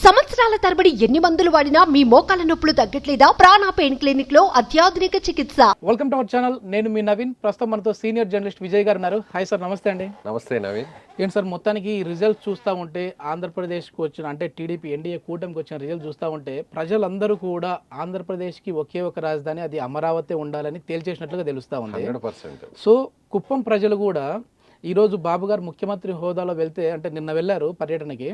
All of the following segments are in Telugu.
సంవత్సరాల తరబడి ఎన్ని మందులు వాడినా మీ మోకాల నొప్పులు తగ్గట్లేదా? ప్రాణ పెయిన్ క్లినిక్ లో అత్యాధునిక చికిత్స. Welcome to our channel. నేను మీ నవీన్. ప్రస్తుతం మనతో సీనియర్ జర్నలిస్ట్ విజయ్ గారు ఉన్నారు. హాయ్ సార్, నమస్తే అండి. నమస్తే నవీన్. ఏంటి సార్, మొత్తానికి రిజల్ట్స్ చూస్తూ ఉంటే ఆంధ్రప్రదేశ్కి వచ్చిన అంటే టీడీపీ ఎన్డీఏ కూటమికి వచ్చిన రిజల్ట్ చూస్తూ ఉంటే ప్రజలందరూ కూడా ఆంధ్రప్రదేశ్కి ఒకే ఒక రాజధాని, అది అమరావతి ఉండాలని తేల్చేసినట్లుగా తెలుస్తూ ఉంది. 100%. సో కుప్పం ప్రజలు కూడా ఈరోజు బాబు గారు ముఖ్యమంత్రి హోదాలో వెళ్తే, అంటే నిన్న వెళ్ళారు పర్యటనకి,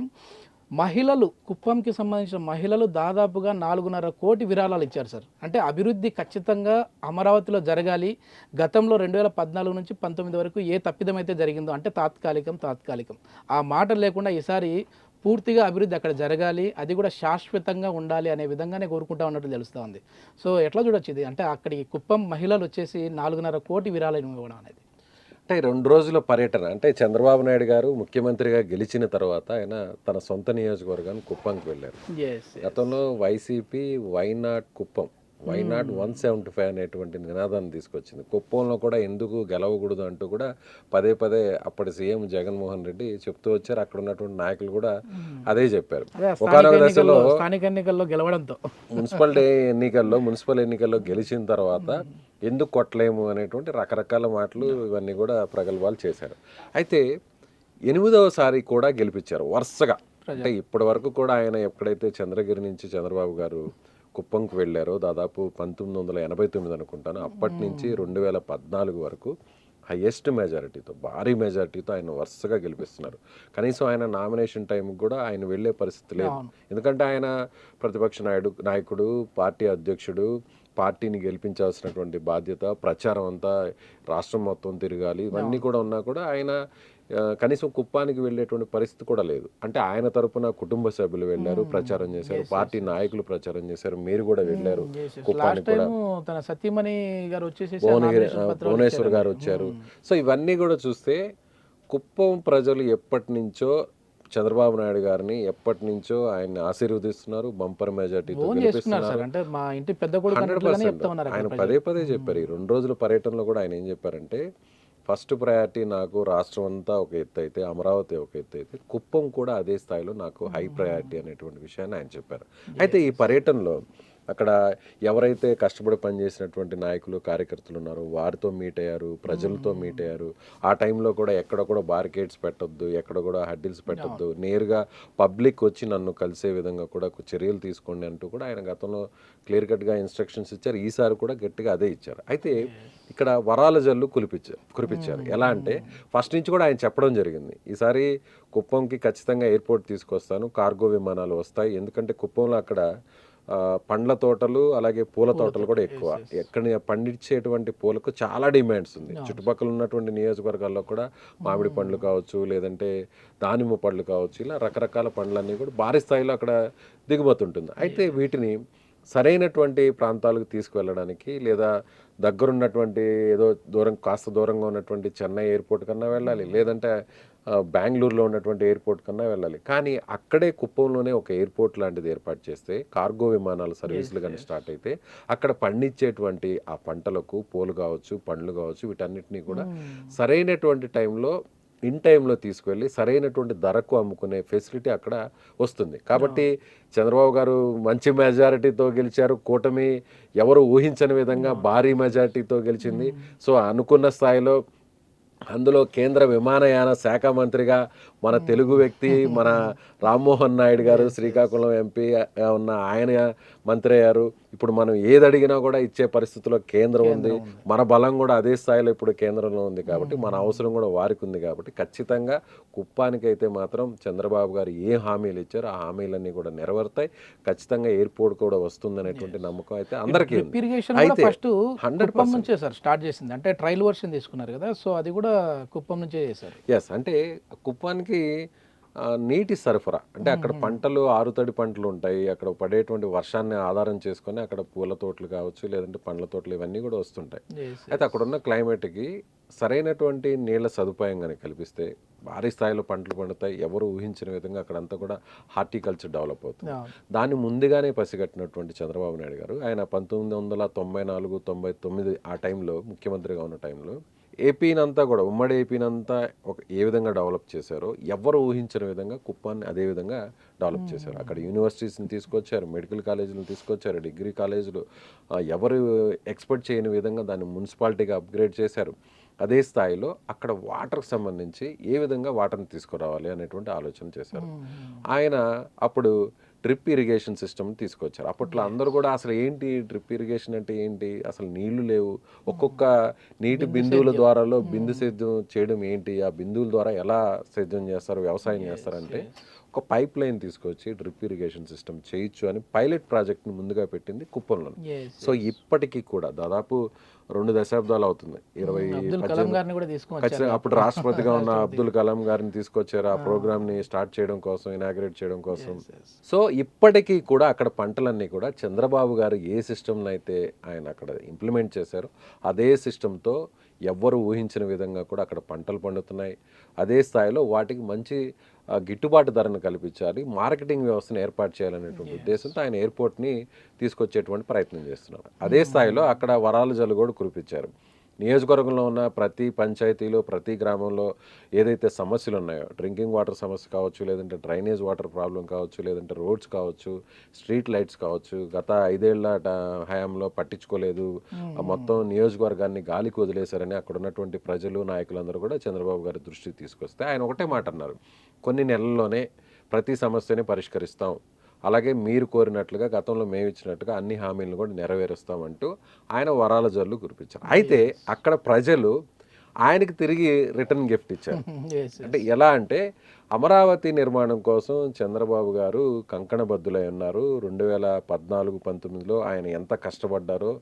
మహిళలు, కుప్పంకి సంబంధించిన మహిళలు దాదాపుగా 4.5 కోటి విరాళాలు ఇచ్చారు సార్. అంటే అభివృద్ధి ఖచ్చితంగా అమరావతిలో జరగాలి. గతంలో 2014 నుంచి 19 వరకు ఏ తప్పిదమైతే జరిగిందో, అంటే తాత్కాలికం ఆ మాట లేకుండా ఈసారి పూర్తిగా అభివృద్ధి అక్కడ జరగాలి, అది కూడా శాశ్వతంగా ఉండాలి అనే విధంగానే కోరుకుంటా ఉన్నట్టు తెలుస్తూ ఉంది. సో ఎట్లా చూడొచ్చు ఇది? అంటే అక్కడికి కుప్పం మహిళలు వచ్చేసి 4.5 కోటి విరాళాలు ఇవ్వడం అనేది. అంటే 2 రోజుల పర్యటన, అంటే చంద్రబాబు నాయుడు గారు ముఖ్యమంత్రిగా గెలిచిన తర్వాత ఆయన తన సొంత నియోజకవర్గాన్ని కుప్పంకి వెళ్ళారు. గతంలో వైసీపీ వైనాట్ కుప్పం, వైనాట్ 175 అనేటువంటి నినాదాన్ని తీసుకొచ్చింది. కుప్పంలో కూడా ఎందుకు గెలవకూడదు అంటూ కూడా పదే అప్పటి సీఎం జగన్మోహన్ రెడ్డి చెప్తూ వచ్చారు. అక్కడ ఉన్నటువంటి నాయకులు కూడా అదే చెప్పారు. ఒకనొక దశలో స్థానిక ఎన్నికల్లో గెలవడంతో, మున్సిపల్ ఎన్నికల్లో గెలిచిన తర్వాత ఎందుకు కొట్టలేము అనేటువంటి రకరకాల మాటలు ఇవన్నీ కూడా ప్రగల్భాలు చేశారు. అయితే 8వసారి కూడా గెలిపించారు వరుసగా. అంటే ఇప్పటి వరకు కూడా ఆయన ఎప్పుడైతే చంద్రగిరి నుంచి చంద్రబాబు గారు కుప్పంకు వెళ్ళారో, దాదాపు 1989 అనుకుంటాను, అప్పటి నుంచి 2014 వరకు హయ్యెస్ట్ మెజారిటీతో, భారీ మెజారిటీతో ఆయన వరుసగా గెలిపిస్తున్నారు. కనీసం ఆయన నామినేషన్ టైంకి కూడా ఆయన వెళ్ళే పరిస్థితి లేదు. ఎందుకంటే ఆయన ప్రతిపక్ష నాయకుడు, పార్టీ అధ్యక్షుడు, పార్టీని గెలిపించాల్సినటువంటి బాధ్యత, ప్రచారం అంతా రాష్ట్రం మొత్తం తిరగాలి, ఇవన్నీ కూడా ఉన్నా కూడా ఆయన కనీసం కుప్పానికి వెళ్ళేటువంటి పరిస్థితి కూడా లేదు. అంటే ఆయన తరపున కుటుంబ సభ్యులు వెళ్ళారు, ప్రచారం చేశారు, పార్టీ నాయకులు ప్రచారం చేశారు, మీరు కూడా వెళ్ళారు కుప్పానికి కూడా, భువనేశ్వర్ గారు వచ్చారు. సో ఇవన్నీ కూడా చూస్తే కుప్పం ప్రజలు ఎప్పటి నుంచో చంద్రబాబు నాయుడు గారిని ఎప్పటి నుంచో ఆయన ఆశీర్వదిస్తున్నారు, బంపర్ మెజార్టీతో గెలిపిస్తున్నారు. 100%. ఆయన పదే చెప్పారు. ఈ 2 రోజుల పర్యటనలో కూడా ఆయన ఏం చెప్పారంటే, ఫస్ట్ ప్రయారిటీ నాకు రాష్ట్రం అంతా ఒక ఎత్తు అయితే, అమరావతి ఒక ఎత్తు అయితే, కుప్పం కూడా అదే స్థాయిలో నాకు హై ప్రయారిటీ అనేటువంటి విషయాన్ని ఆయన చెప్పారు. అయితే ఈ పర్యటనలో అక్కడ ఎవరైతే కష్టపడి పనిచేసినటువంటి నాయకులు, కార్యకర్తలు ఉన్నారో వారితో మీట్ అయ్యారు, ప్రజలతో మీట్ అయ్యారు. ఆ టైంలో కూడా ఎక్కడ కూడా బారికేడ్స్ పెట్టొద్దు, ఎక్కడ కూడా హడ్డిల్స్ పెట్టొద్దు, నేరుగా పబ్లిక్ వచ్చి నన్ను కలిసే విధంగా కూడా చర్యలు తీసుకోండి అంటూ కూడా ఆయన గతంలో క్లియర్ కట్గా ఇన్స్ట్రక్షన్స్ ఇచ్చారు. ఈసారి కూడా గట్టిగా అదే ఇచ్చారు. అయితే ఇక్కడ వరాల జల్లు కురిపించారు. ఎలా అంటే ఫస్ట్ నుంచి కూడా ఆయన చెప్పడం జరిగింది, ఈసారి కుప్పంకి ఖచ్చితంగా ఎయిర్పోర్ట్ తీసుకొస్తాను, కార్గో విమానాలు వస్తాయి. ఎందుకంటే కుప్పంలో అక్కడ పండ్ల తోటలు, అలాగే పూల తోటలు కూడా ఎక్కువ. ఎక్కడ పండించేటువంటి పూలకు చాలా డిమాండ్స్ ఉంది. చుట్టుపక్కల ఉన్నటువంటి నియోజకవర్గాల్లో కూడా మామిడి పండ్లు కావచ్చు, లేదంటే దానిమ్మ పళ్ళు కావచ్చు, ఇలా రకరకాల పండ్లన్నీ కూడా భారీ స్థాయిలో అక్కడ దిగుమతి ఉంటుంది. అయితే వీటిని సరైనటువంటి ప్రాంతాలకు తీసుకువెళ్ళడానికి, లేదా దగ్గరున్నటువంటి ఏదో కాస్త దూరంగా ఉన్నటువంటి చెన్నై ఎయిర్పోర్ట్ కన్నా వెళ్ళాలి, లేదంటే బెంగళూరులో ఉన్నటువంటి ఎయిర్పోర్ట్ కన్నా వెళ్ళాలి. కానీ అక్కడే కుప్పంలోనే ఒక ఎయిర్పోర్ట్ లాంటిది ఏర్పాటు చేస్తే, కార్గో విమానాల సర్వీసులు కానీ స్టార్ట్ అయితే, అక్కడ పండించేటువంటి ఆ పంటలకు, పూలు కావచ్చు, పండ్లు కావచ్చు, వీటన్నిటినీ కూడా సరైనటువంటి టైంలో, ఇన్ టైంలో తీసుకువెళ్ళి సరైనటువంటి ధరకు అమ్ముకునే ఫెసిలిటీ అక్కడ వస్తుంది. కాబట్టి చంద్రబాబు గారు మంచి మెజారిటీతో గెలిచారు. కూటమి ఎవరు ఊహించని విధంగా భారీ మెజారిటీతో గెలిచింది. సో అనుకున్న స్థాయిలో, అందులో కేంద్ర విమానయాన శాఖ మంత్రిగా మన తెలుగు వ్యక్తి, మన రామ్మోహన్ నాయుడు గారు, శ్రీకాకుళం ఎంపీగా ఉన్న ఆయన మంత్రి అయ్యారు. ఇప్పుడు మనం ఏది అడిగినా కూడా ఇచ్చే పరిస్థితిలో కేంద్రం ఉంది. మన బలం కూడా అదే స్థాయిలో ఇప్పుడు కేంద్రంలో ఉంది. కాబట్టి మన అవసరం కూడా వారికి ఉంది. కాబట్టి ఖచ్చితంగా కుప్పానికైతే మాత్రం చంద్రబాబు గారు ఏ హామీలు ఇచ్చారో ఆ హామీలన్నీ కూడా నెరవేరుతాయి. ఖచ్చితంగా ఎయిర్పోర్ట్ కూడా వస్తుంది అనేటువంటి నమ్మకం అయితే అందరికీ ఉంది. అయితే 100% నుంచే సార్ స్టార్ట్ చేసింది. అంటే ట్రయల్ వర్షన్ తీసుకున్నారు కదా, సో అది కూడా కుప్పం నుంచే చేశారు. ఎస్, అంటే కుప్పానికి నీటి సరఫరా, అంటే అక్కడ పంటలు, ఆరుతడి పంటలు ఉంటాయి. అక్కడ పడేటువంటి వర్షాన్ని ఆధారం చేసుకొని అక్కడ పూల తోటలు కావచ్చు, లేదంటే పండ్ల తోటలు, ఇవన్నీ కూడా వస్తుంటాయి. అయితే అక్కడ ఉన్న క్లైమేట్కి సరైనటువంటి నీళ్ళ సదుపాయం కానీ కల్పిస్తే భారీ స్థాయిలో పంటలు పండుతాయి. ఎవరు ఊహించిన విధంగా అక్కడంతా కూడా హార్టికల్చర్ డెవలప్ అవుతుంది. దాన్ని ముందుగానే పసిగట్టినటువంటి చంద్రబాబు నాయుడు గారు, ఆయన 1994-99 ఆ టైంలో ముఖ్యమంత్రిగా ఉన్న టైంలో ఏపీనంతా కూడా ఉమ్మడి ఏపీనంతా ఏ విధంగా డెవలప్ చేశారో ఎవరు ఊహించిన విధంగా కుప్పాన్ని అదే విధంగా డెవలప్ చేశారు. అక్కడ యూనివర్సిటీస్ని తీసుకొచ్చారు, మెడికల్ కాలేజీలు తీసుకొచ్చారు, డిగ్రీ కాలేజీలు, ఎవరు ఎక్స్పెక్ట్ చేయని విధంగా దాన్ని మున్సిపాలిటీగా అప్గ్రేడ్ చేశారు. అదే స్థాయిలో అక్కడ వాటర్కి సంబంధించి ఏ విధంగా వాటర్ని తీసుకురావాలి అనేటువంటి ఆలోచన చేశారు. ఆయన అప్పుడు డ్రిప్ ఇరిగేషన్ సిస్టమ్ తీసుకొచ్చారు. అప్పట్లో అందరూ కూడా అసలు ఏంటి డ్రిప్ ఇరిగేషన్ అంటే ఏంటి, అసలు నీళ్లు లేవు, ఒక్కొక్క నీటి బిందువుల ద్వారాలో బిందు సేద్యం చేయడం ఏంటి, ఆ బిందువుల ద్వారా ఎలా సేద్యం చేస్తారు, వ్యవసాయం చేస్తారంటే ఒక పైప్ లైన్ తీసుకొచ్చి డ్రిప్ ఇరిగేషన్ సిస్టమ్ చేయొచ్చు అని పైలట్ ప్రాజెక్ట్ని ముందుగా పెట్టింది కుప్పంలో. సో ఇప్పటికీ కూడా దాదాపు 2 దశాబ్దాలు అవుతుంది. ఖచ్చితంగా అప్పుడు రాష్ట్రపతిగా ఉన్న అబ్దుల్ కలాం గారిని తీసుకొచ్చారు ఆ ప్రోగ్రామ్ని స్టార్ట్ చేయడం కోసం, ఇనాగ్రేట్ చేయడం కోసం. సో ఇప్పటికీ కూడా అక్కడ పంటలన్నీ కూడా చంద్రబాబు గారు ఏ సిస్టమ్ని అయితే ఆయన అక్కడ ఇంప్లిమెంట్ చేశారో అదే సిస్టంతో ఎవ్వరు ఊహించిన విధంగా కూడా అక్కడ పంటలు పండుతున్నాయి. అదే స్థాయిలో వాటికి మంచి గిట్టుబాటు ధరను కల్పించాలి, మార్కెటింగ్ వ్యవస్థను ఏర్పాటు చేయాలనేటువంటి ఉద్దేశంతో ఆయన ఎయిర్పోర్ట్ని తీసుకొచ్చేటువంటి ప్రయత్నం చేస్తున్నారు. అదే స్థాయిలో అక్కడ వరాల జల్లు కూడా కురిపించారు. నియోజకవర్గంలో ఉన్న ప్రతి పంచాయతీలో, ప్రతి గ్రామంలో ఏదైతే సమస్యలు ఉన్నాయో, డ్రింకింగ్ వాటర్ సమస్య కావచ్చు, లేదంటే డ్రైనేజ్ వాటర్ ప్రాబ్లం కావచ్చు, లేదంటే రోడ్స్ కావచ్చు, స్ట్రీట్ లైట్స్ కావచ్చు, గత 5 ఏళ్ల హయాంలో పట్టించుకోలేదు, మొత్తం నియోజకవర్గాన్ని గాలికి వదిలేశారని అక్కడ ఉన్నటువంటి ప్రజలు, నాయకులందరూ కూడా చంద్రబాబు గారి దృష్టికి తీసుకొస్తే ఆయన ఒకటే మాట అన్నారు, కొన్ని నెలల్లోనే ప్రతి సమస్యని పరిష్కరిస్తాం, అలాగే మీరు కోరినట్లుగా గతంలో మేము ఇచ్చినట్టుగా అన్ని హామీలను కూడా నెరవేరుస్తామంటూ ఆయన వరాల జల్లు కురిపించారు. అయితే అక్కడ ప్రజలు ఆయనకి తిరిగి రిటర్న్ గిఫ్ట్ ఇచ్చారు. అంటే ఎలా అంటే అమరావతి నిర్మాణం కోసం చంద్రబాబు గారు కంకణబద్దులై ఉన్నారు. 2014-19లో ఆయన ఎంత కష్టపడ్డారో,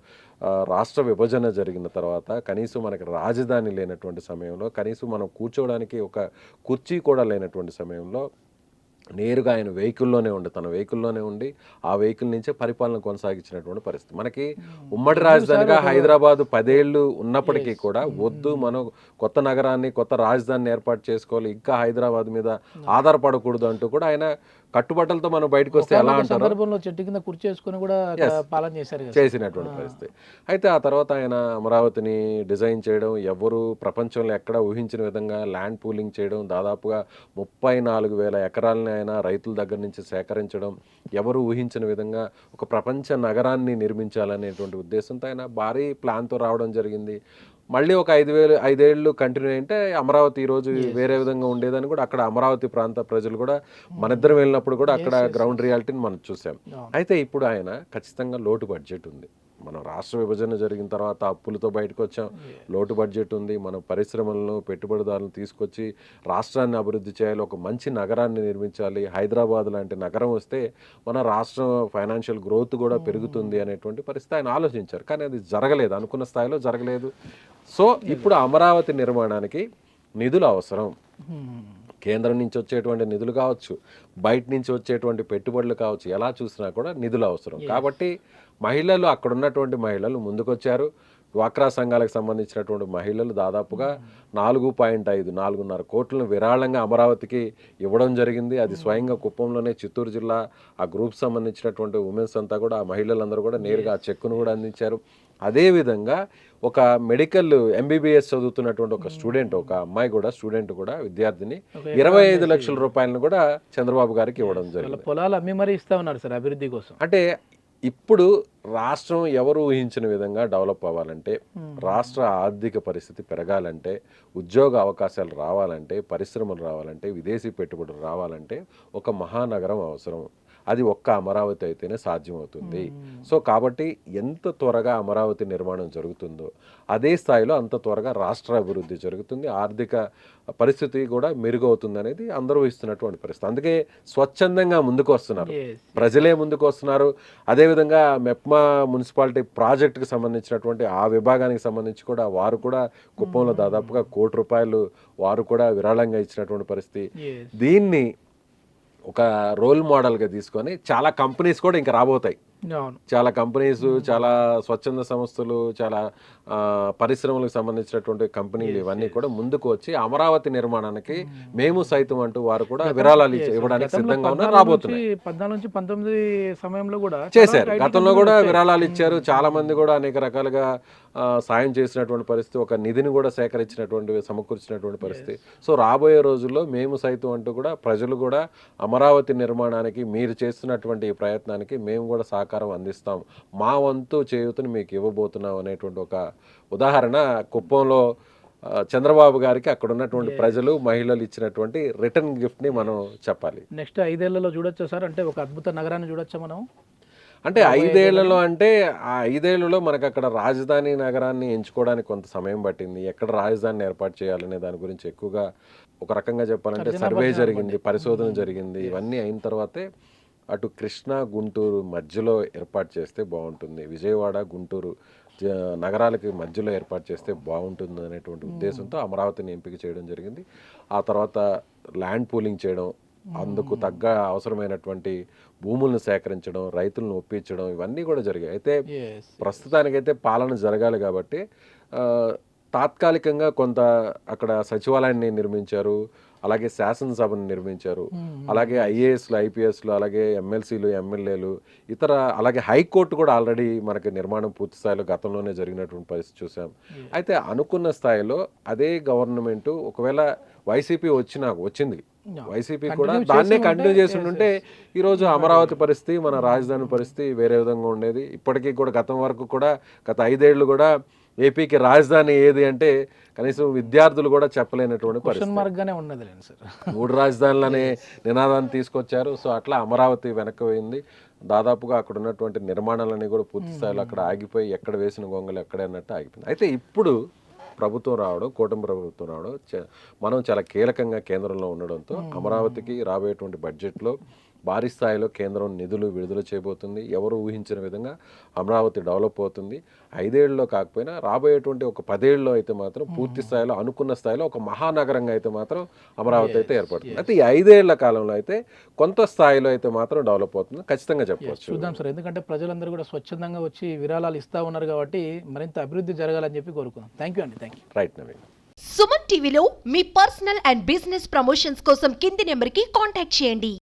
రాష్ట్ర విభజన జరిగిన తర్వాత కనీసం మనకి రాజధాని లేనటువంటి సమయంలో, కనీసం మనం కూర్చోవడానికి ఒక కుర్చీ కూడా లేనటువంటి సమయంలో నేరుగా ఆయన వెహికల్లోనే ఉండి, తన వెహికల్లోనే ఉండి ఆ వెహికల్ నుంచే పరిపాలన కొనసాగించినటువంటి పరిస్థితి. మనకి ఉమ్మడి రాజధానిగా హైదరాబాదు 10 ఏళ్ళు ఉన్నప్పటికీ కూడా వద్దు, మనం కొత్త నగరాన్ని, కొత్త రాజధానిని ఏర్పాటు చేసుకోవాలి, ఇంకా హైదరాబాద్ మీద ఆధారపడకూడదు అంటూ కూడా ఆయన కట్టుబట్టలతో మనం బయటకు వస్తే ఎలా అంటారు, చెట్టు కింద కుర్చేసుకుని కూడా పాలన చేసినటువంటి పరిస్థితి. అయితే ఆ తర్వాత ఆయన అమరావతిని డిజైన్ చేయడం, ఎవరు ప్రపంచంలో ఎక్కడ ఊహించిన విధంగా ల్యాండ్ పూలింగ్ చేయడం, దాదాపుగా 34,000 ఎకరాలని ఆయన రైతుల దగ్గర నుంచి సేకరించడం, ఎవరు ఊహించిన విధంగా ఒక ప్రపంచ నగరాన్ని నిర్మించాలనేటువంటి ఉద్దేశంతో ఆయన భారీ ప్లాన్తో రావడం జరిగింది. మళ్ళీ ఒక 5 ఏళ్ళు కంటిన్యూ అయితే అమరావతి ఈరోజు వేరే విధంగా ఉండేదని కూడా అక్కడ అమరావతి ప్రాంత ప్రజలు కూడా, మన ఇద్దరం వెళ్ళినప్పుడు కూడా అక్కడ గ్రౌండ్ రియాలిటీని మనం చూసాం. అయితే ఇప్పుడు ఆయన ఖచ్చితంగా లోటు బడ్జెట్ ఉంది. మనం రాష్ట్ర విభజన జరిగిన తర్వాత అప్పులతో బయటకు వచ్చాం, లోటు బడ్జెట్ ఉంది, మనం పరిశ్రమలను, పెట్టుబడిదారులను తీసుకొచ్చి రాష్ట్రాన్ని అభివృద్ధి చేయాలి, ఒక మంచి నగరాన్ని నిర్మించాలి, హైదరాబాద్ లాంటి నగరం వస్తే మన రాష్ట్రం ఫైనాన్షియల్ గ్రోత్ కూడా పెరుగుతుంది అనేటువంటి పరిస్థితి ఆయన ఆలోచించారు. కానీ అది జరగలేదు, అనుకున్న స్థాయిలో జరగలేదు. సో ఇప్పుడు అమరావతి నిర్మాణానికి నిధులు అవసరం. కేంద్రం నుంచి వచ్చేటువంటి నిధులు కావచ్చు, బయట నుంచి వచ్చేటువంటి పెట్టుబడులు కావచ్చు, ఎలా చూసినా కూడా నిధులు అవసరం. కాబట్టి మహిళలు, అక్కడ ఉన్నటువంటి మహిళలు ముందుకొచ్చారు. డ్వాక్రా సంఘాలకు సంబంధించినటువంటి మహిళలు దాదాపుగా 4.5-4.5 కోట్లను విరాళంగా అమరావతికి ఇవ్వడం జరిగింది. అది స్వయంగా కుప్పంలోనే, చిత్తూరు జిల్లా ఆ గ్రూప్ సంబంధించినటువంటి ఉమెన్స్ అంతా కూడా, ఆ మహిళలందరూ కూడా నేరుగా ఆ చెక్కును కూడా అందించారు. అదేవిధంగా ఒక మెడికల్ ఎంబీబీఎస్ చదువుతున్నటువంటి ఒక స్టూడెంట్, ఒక అమ్మాయి కూడా, స్టూడెంట్ కూడా, విద్యార్థిని 25 లక్షల రూపాయలను కూడా చంద్రబాబు గారికి ఇవ్వడం జరిగింది. పొలాలు అమ్మి మరీ ఇస్తా ఉన్నారు సార్ అభివృద్ధి కోసం. అంటే ఇప్పుడు రాష్ట్రం ఎవరు ఊహించిన విధంగా డెవలప్ అవ్వాలంటే, రాష్ట్ర ఆర్థిక పరిస్థితి పెరగాలంటే, ఉద్యోగ అవకాశాలు రావాలంటే, పరిశ్రమలు రావాలంటే, విదేశీ పెట్టుబడులు రావాలంటే ఒక మహానగరం అవసరం. అది ఒక్క అమరావతి అయితేనే సాధ్యమవుతుంది. సో కాబట్టి ఎంత త్వరగా అమరావతి నిర్మాణం జరుగుతుందో అదే స్థాయిలో అంత త్వరగా రాష్ట్ర అభివృద్ధి జరుగుతుంది, ఆర్థిక పరిస్థితి కూడా మెరుగవుతుంది అనేది అందరూ ఇస్తున్నటువంటి పరిస్థితి. అందుకే స్వచ్ఛందంగా ముందుకు వస్తున్నారు, ప్రజలే ముందుకు వస్తున్నారు. అదేవిధంగా మెప్మా మున్సిపాలిటీ ప్రాజెక్టుకి సంబంధించినటువంటి ఆ విభాగానికి సంబంధించి కూడా వారు కూడా కుప్పంలో దాదాపుగా 1 కోటి రూపాయలు వారు కూడా విరాళంగా ఇచ్చినటువంటి పరిస్థితి. దీన్ని ఒక రోల్ మోడల్గా తీసుకొని చాలా కంపెనీస్ కూడా ఇంకా రాబోతాయి. అవును. చాలా కంపెనీస్, చాలా స్వచ్ఛంద సంస్థలు, చాలా పరిశ్రమలకు సంబంధించినటువంటి కంపెనీలు ఇవన్నీ కూడా ముందుకు వచ్చి అమరావతి నిర్మాణానికి మేము సైతం అంటూ వారు కూడా విరాళాలు ఇవ్వడానికి సిద్ధంగా ఉన్నారు, రాబోతున్నాయి. 14 నుంచి 19 సమయంలో కూడా చేశారు. గతంలో కూడా విరాళాలు ఇచ్చారు. చాలా మంది కూడా అనేక రకాలుగా సాయం చేసినటువంటి పరిస్థితి, ఒక నిధిని కూడా సేకరించినటువంటి, సమకూర్చినటువంటి పరిస్థితి. సో రాబోయే రోజుల్లో మేము సైతం అంటూ కూడా ప్రజలు కూడా అమరావతి నిర్మాణానికి మీరు చేస్తున్నటువంటి ఈ ప్రయత్నానికి మేము కూడా సహకారం అందిస్తాం, మా వంతు చేయూతను మీకు ఇవ్వబోతున్నాం అనేటువంటి ఒక ఉదాహరణ కుప్పంలో చంద్రబాబు గారికి అక్కడ ఉన్నటువంటి ప్రజలు, మహిళలు ఇచ్చినటువంటి రిటర్న్ గిఫ్ట్ని మనం చెప్పాలి. నెక్స్ట్ 5 ఏళ్లలో చూడొచ్చా సార్? అంటే ఒక అద్భుత నగరాన్ని చూడొచ్చా మనం? అంటే 5 ఏళ్లలో, అంటే ఆ 5 ఏళ్లలో మనకు అక్కడ రాజధాని నగరాన్ని ఎంచుకోవడానికి కొంత సమయం పట్టింది. ఎక్కడ రాజధానిని ఏర్పాటు చేయాలనే దాని గురించి ఎక్కువగా ఒక రకంగా చెప్పాలంటే సర్వే జరిగింది, పరిశోధన జరిగింది. ఇవన్నీ అయిన తర్వాతే అటు కృష్ణా, గుంటూరు మధ్యలో ఏర్పాటు చేస్తే బాగుంటుంది, విజయవాడ, గుంటూరు నగరాలకి మధ్యలో ఏర్పాటు చేస్తే బాగుంటుంది అనేటువంటి ఉద్దేశంతో అమరావతిని ఎంపిక చేయడం జరిగింది. ఆ తర్వాత ల్యాండ్ పూలింగ్ చేయడం, అందుకు తగ్గ అవసరమైనటువంటి భూములను సేకరించడం, రైతులను ఒప్పించడం, ఇవన్నీ కూడా జరిగాయి. అయితే ప్రస్తుతానికైతే పాలన జరగాలి కాబట్టి తాత్కాలికంగా కొంత అక్కడ సచివాలయాన్ని నిర్మించారు, అలాగే శాసనసభను నిర్మించారు, అలాగే ఐఏఎస్లు, ఐపీఎస్లు, అలాగే ఎమ్మెల్సీలు, ఎమ్మెల్యేలు, ఇతర, అలాగే హైకోర్టు కూడా ఆల్రెడీ మనకి నిర్మాణం పూర్తి స్థాయిలో గతంలోనే జరిగినటువంటి పరిస్థితి చూసాం. అయితే అనుకున్న స్థాయిలో అదే గవర్నమెంట్ ఒకవేళ వైసీపీ వచ్చింది, వైసీపీ కూడా దాన్నే కంటిన్యూ చేసి ఉంటే ఈరోజు అమరావతి పరిస్థితి, మన రాజధాని పరిస్థితి వేరే విధంగా ఉండేది. ఇప్పటికీ కూడా గతం వరకు కూడా గత 5 ఏళ్ళు కూడా ఏపీకి రాజధాని ఏది అంటే కనీసం విద్యార్థులు కూడా చెప్పలేనటువంటి పరిస్థితి. 3 రాజధానులనే నినాదాన్ని తీసుకొచ్చారు. సో అట్లా అమరావతి వెనక్కి పోయింది. దాదాపుగా అక్కడ ఉన్నటువంటి నిర్మాణాలన్నీ కూడా పూర్తి స్థాయిలో అక్కడ ఆగిపోయి, ఎక్కడ వేసిన గొంగలు ఎక్కడే అన్నట్టు ఆగిపోయింది. అయితే ఇప్పుడు ప్రభుత్వం రావడం, కూటమి ప్రభుత్వం రావడం, మనం చాలా కీలకంగా కేంద్రంలో ఉండడంతో అమరావతికి రాబోయేటువంటి బడ్జెట్లో భారీ స్థాయిలో కేంద్రం నిధులు విడుదల చేయబోతుంది. ఎవరు ఊహించిన విధంగా అమరావతి డెవలప్ అవుతుంది. 5 ఏళ్ళలో కాకపోయినా రాబోయేటువంటి ఒక 10 ఏళ్ళలో అయితే మాత్రం పూర్తి స్థాయిలో, అనుకున్న స్థాయిలో ఒక మహానగరంగా అయితే మాత్రం అమరావతి అయితే ఏర్పడుతుంది. అయితే ఈ 5 ఏళ్ల కాలంలో అయితే కొంత స్థాయిలో అయితే మాత్రం డెవలప్ అవుతుంది ఖచ్చితంగా చెప్పవచ్చు. చూద్దాం సార్, ఎందుకంటే ప్రజలందరూ కూడా స్వచ్ఛందంగా వచ్చి విరాళాలు ఇస్తా ఉన్నారు కాబట్టి మరింత అభివృద్ధి జరగాలని చెప్పి కోరుకుందాం. థ్యాంక్ యూ అండి. Thank you. Right Naveen. Suman టీవీలో మీ పర్సనల్ అండ్ బిజినెస్ ప్రమోషన్స్ కోసం కింది నెంబర్కి కాంటాక్ట్ చేయండి.